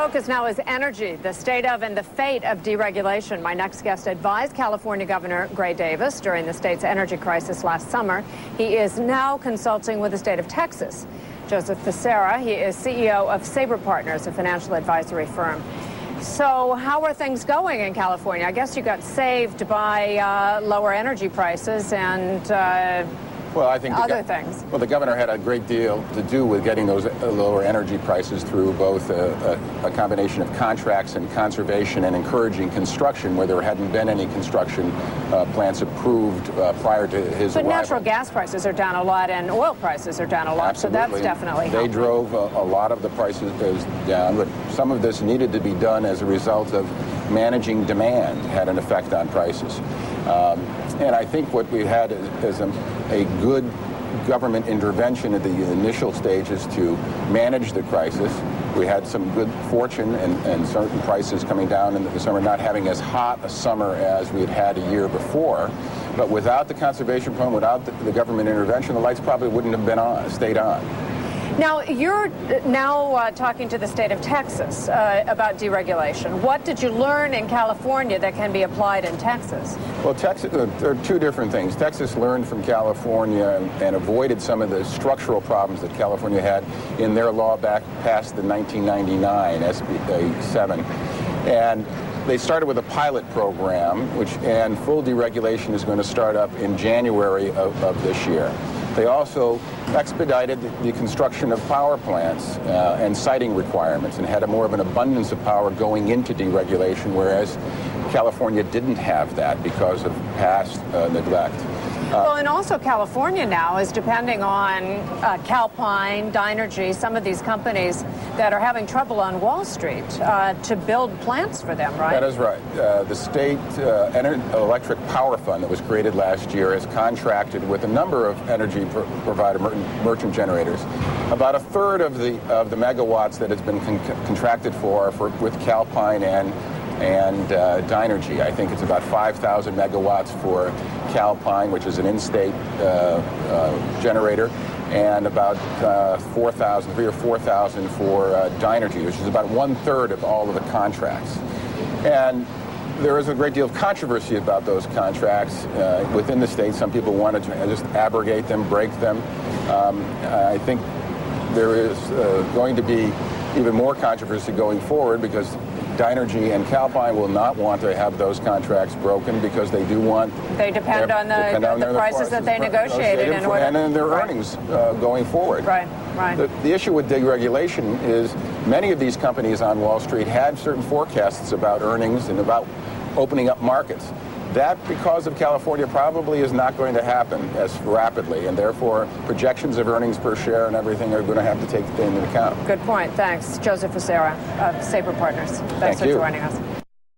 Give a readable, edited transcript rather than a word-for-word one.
focus now is energy, the state of and the fate of deregulation. My next guest advised California Governor Gray Davis during the state's energy crisis last summer. He is now consulting with the state of Texas. Joseph Fichera, he is CEO of Saber, a financial advisory firm. So how are things going in California? I guess you got saved by lower energy prices and well, I think other things. Well, the governor had a great deal to do with getting those lower energy prices through both a combination of contracts and conservation and encouraging construction where there hadn't been any construction plants approved prior to his arrival. But natural gas prices are down a lot and oil prices are down a lot, Absolutely. So that's definitely They helping. drove a lot of the prices down, but some of this needed to be done as a result of managing demand had an effect on prices. And I think what we had is a good government intervention at the initial stages to manage the crisis. We had some good fortune and certain prices coming down in the summer, not having as hot a summer as we had had a year before. But without the conservation plan, without the government intervention, the lights probably wouldn't have been stayed on. Now, you're now talking to the state of Texas about deregulation. What did you learn in California that can be applied in Texas? Well, Texas, there are two different things. Texas learned from California and avoided some of the structural problems that California had in their law back past the 1999 SB 7. And they started with a pilot program, and full deregulation is going to start up in January of this year. They also expedited the construction of power plants and siting requirements and had more of an abundance of power going into deregulation, whereas California didn't have that because of past neglect. Well, and also California now is depending on Calpine, Dynergy, some of these companies that are having trouble on Wall Street to build plants for them, right? That is right. The state electric power fund that was created last year has contracted with a number of energy provider merchant generators. About a third of the megawatts that has been contracted for with Calpine and Dynergy. I think it's about 5,000 megawatts for Calpine, which is an in-state generator, and about 3,000 or 4,000 for Dynergy, which is about 1/3 of all of the contracts. And there is a great deal of controversy about those contracts within the state. Some people want to just abrogate them, break them. I think there is going to be even more controversy going forward because Dynergy and Calpine will not want to have those contracts broken because they do want... They depend on the prices that they negotiated in order... And their earnings going forward. Right, right. The issue with deregulation is many of these companies on Wall Street had certain forecasts about earnings and about opening up markets. That, because of California, probably is not going to happen as rapidly, and therefore projections of earnings per share and everything are going to have to take into account. Good point. Thanks. Joseph Fichera of Saber Partners. Thanks for joining us.